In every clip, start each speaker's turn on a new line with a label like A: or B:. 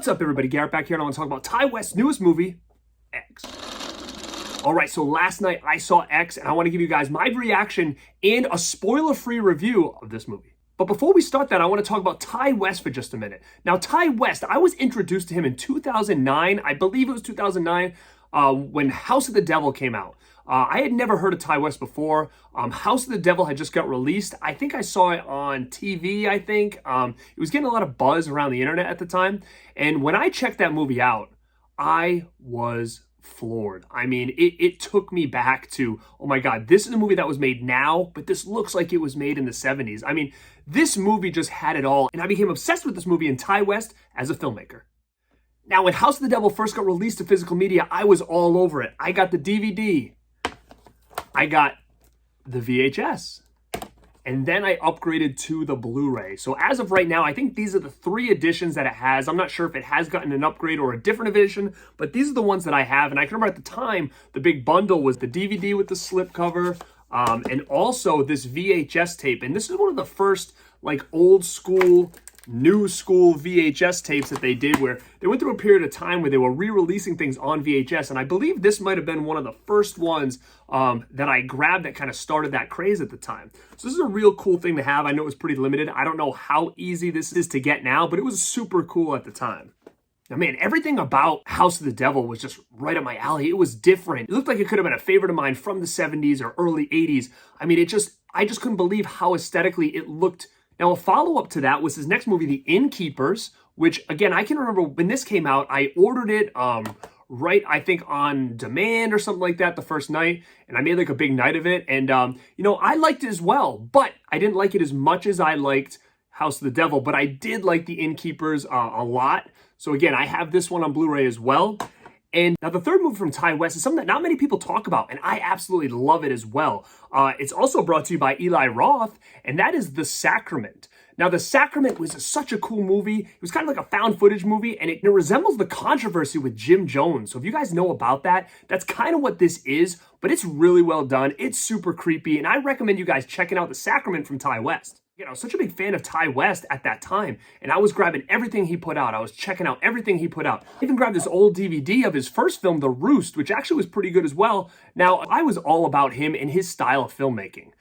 A: What's up, everybody? Garrett back here, and I want to talk about Ti West's newest movie, X. All right, so last night I saw X, and I want to give you guys my reaction and a spoiler-free review of this movie. But before we start that, I want to talk about Ti West for just a minute. Now, Ti West, I was introduced to him in 2009. I believe it was 2009 when House of the Devil came out. I had never heard of Ti West before. House of the Devil had just got released. I think I saw it on TV, I think. It was getting a lot of buzz around the internet at the time. And when I checked that movie out, I was floored. I mean, it took me back to, oh my God, this is a movie that was made now, but this looks like it was made in the 70s. I mean, this movie just had it all. And I became obsessed with this movie and Ti West as a filmmaker. Now, when House of the Devil first got released to physical media, I was all over it. I got the DVD. I got the VHS, and then I upgraded to the Blu-ray. So as of right now, I think these are the 3 editions that it has. I'm not sure if it has gotten an upgrade or a different edition, but these are the ones that I have. And I can remember at the time, the big bundle was the DVD with the slipcover, and also this VHS tape. And this is one of the first like old school, new school VHS tapes that they did, where they went through a period of time where they were re-releasing things on VHS. And I believe this might have been one of the first ones that I grabbed that kind of started that craze at the time. So this is a real cool thing to have. I know it was pretty limited. I don't know how easy this is to get now, but it was super cool at the time. Now, man, everything about House of the Devil was just right up my alley. It was different. It looked like it could have been a favorite of mine from the 70s or early 80s. I mean, I just couldn't believe how aesthetically it looked. Now, a follow-up to that was his next movie, The Innkeepers, which, again, I can remember when this came out, I ordered it right, I think, on demand or something like that the first night, and I made like a big night of it, and, you know, I liked it as well, but I didn't like it as much as I liked House of the Devil, but I did like The Innkeepers a lot. So, again, I have this one on Blu-ray as well. And now the third movie from Ti West is something that not many people talk about, and I absolutely love it as well. It's also brought to you by Eli Roth, and that is The Sacrament. Now, The Sacrament was such a cool movie. It was kind of like a found footage movie, and it resembles The Controversy with Jim Jones. So if you guys know about that, that's kind of what this is, but it's really well done. It's super creepy, and I recommend you guys checking out The Sacrament from Ti West. You know, I was such a big fan of Ti West at that time, and I was grabbing everything he put out. I was checking out everything he put out. I even grabbed this old DVD of his first film, The Roost, which actually was pretty good as well. Now, I was all about him and his style of filmmaking.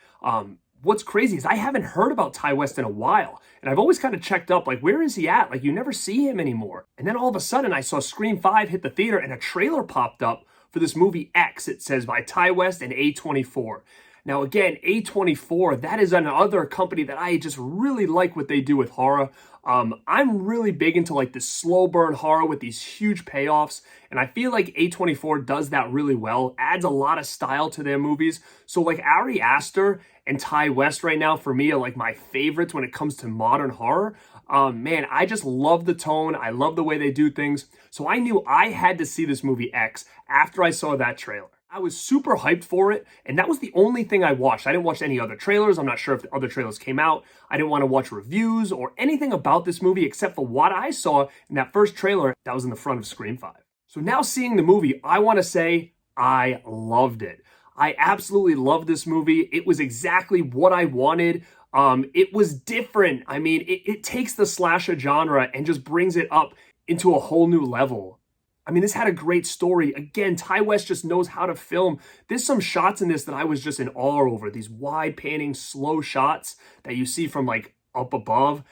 A: What's crazy is I haven't heard about Ti West in a while, and I've always kind of checked up, like, where is he at? Like, you never see him anymore. And then all of a sudden, I saw Scream 5 hit the theater, and a trailer popped up for this movie X, it says, by Ti West and A24. Now, again, A24, that is another company that I just really like what they do with horror. I'm really big into like this slow burn horror with these huge payoffs, and I feel like A24 does that really well, adds a lot of style to their movies. So like Ari Aster and Ti West right now for me are like my favorites when it comes to modern horror. Man, I just love the tone. I love the way they do things. So I knew I had to see this movie X after I saw that trailer. I was super hyped for it, and that was the only thing I watched. I didn't watch any other trailers. I'm not sure if the other trailers came out. I didn't want to watch reviews or anything about this movie except for what I saw in that first trailer that was in the front of Scream 5. So now seeing the movie, I want to say I loved it. I absolutely loved this movie. It was exactly what I wanted. It was different. I mean, it takes the slasher genre and just brings it up into a whole new level. I mean, this had a great story. Again, Ti West just knows how to film. There's some shots in this that I was just in awe over. These wide panning, slow shots that you see from like up above.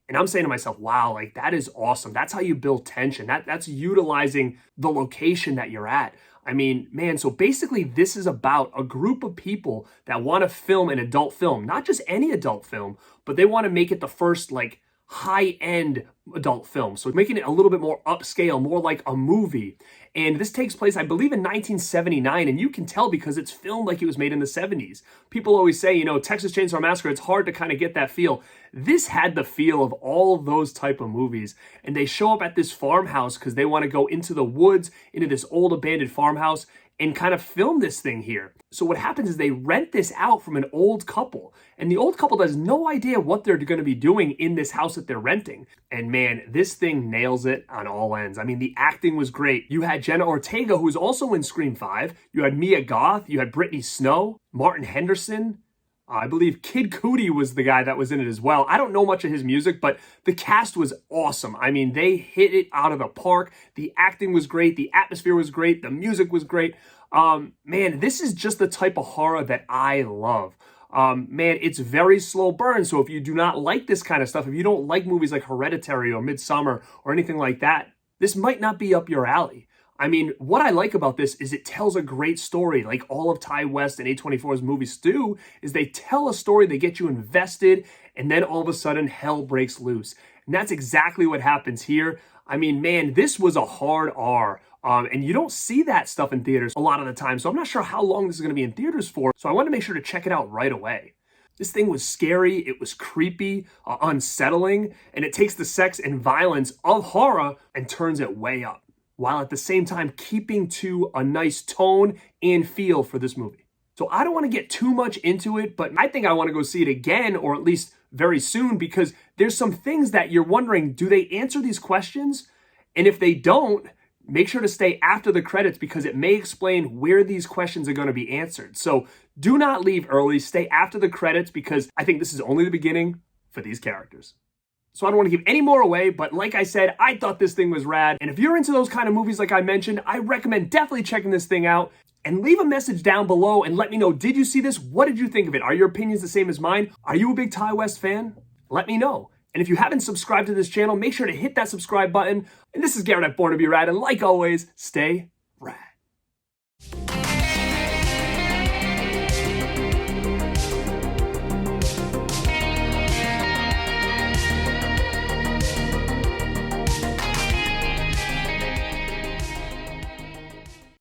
A: And I'm saying to myself, wow, like that is awesome. That's how you build tension. That's utilizing the location that you're at. I mean, man, so basically this is about a group of people that want to film an adult film. Not just any adult film, but they want to make it the first like high-end adult film. So making it a little bit more upscale, more like a movie. And this takes place, I believe, in 1979. And you can tell because it's filmed like it was made in the 70s. People always say, you know, Texas Chainsaw Massacre, it's hard to kind of get that feel. This had the feel of all of those type of movies. And they show up at this farmhouse because they want to go into the woods, into this old abandoned farmhouse, and kind of film this thing here. So what happens is they rent this out from an old couple, and the old couple has no idea what they're going to be doing in this house that they're renting. And man, this thing nails it on all ends. I mean, the acting was great. You had Jenna Ortega, who was also in Scream 5. You had Mia Goth. You had Brittany Snow, Martin Henderson. I believe Kid Cudi was the guy that was in it as well. I don't know much of his music, but the cast was awesome. I mean, they hit it out of the park. The acting was great. The atmosphere was great. The music was great. Man, this is just the type of horror that I love. Man, it's very slow burn. So if you do not like this kind of stuff, if you don't like movies like Hereditary or Midsommar or anything like that, this might not be up your alley. I mean, what I like about this is it tells a great story, like all of Ty West and A24's movies do, is they tell a story, they get you invested, and then all of a sudden, hell breaks loose. And that's exactly what happens here. I mean, man, this was a hard R. And you don't see that stuff in theaters a lot of the time, so I'm not sure how long this is going to be in theaters for, so I want to make sure to check it out right away. This thing was scary, it was creepy, unsettling, and it takes the sex and violence of horror and turns it way up, while at the same time keeping to a nice tone and feel for this movie. So I don't want to get too much into it, but I think I want to go see it again, or at least very soon, because there's some things that you're wondering, do they answer these questions? And if they don't, make sure to stay after the credits because it may explain where these questions are going to be answered. So do not leave early, stay after the credits because I think this is only the beginning for these characters. So I don't want to give any more away, but like I said, I thought this thing was rad. And if you're into those kind of movies like I mentioned, I recommend definitely checking this thing out. And leave a message down below and let me know, did you see this? What did you think of it? Are your opinions the same as mine? Are you a big Ty West fan? Let me know. And if you haven't subscribed to this channel, make sure to hit that subscribe button. And this is Garrett at Born2beRad, and like always, stay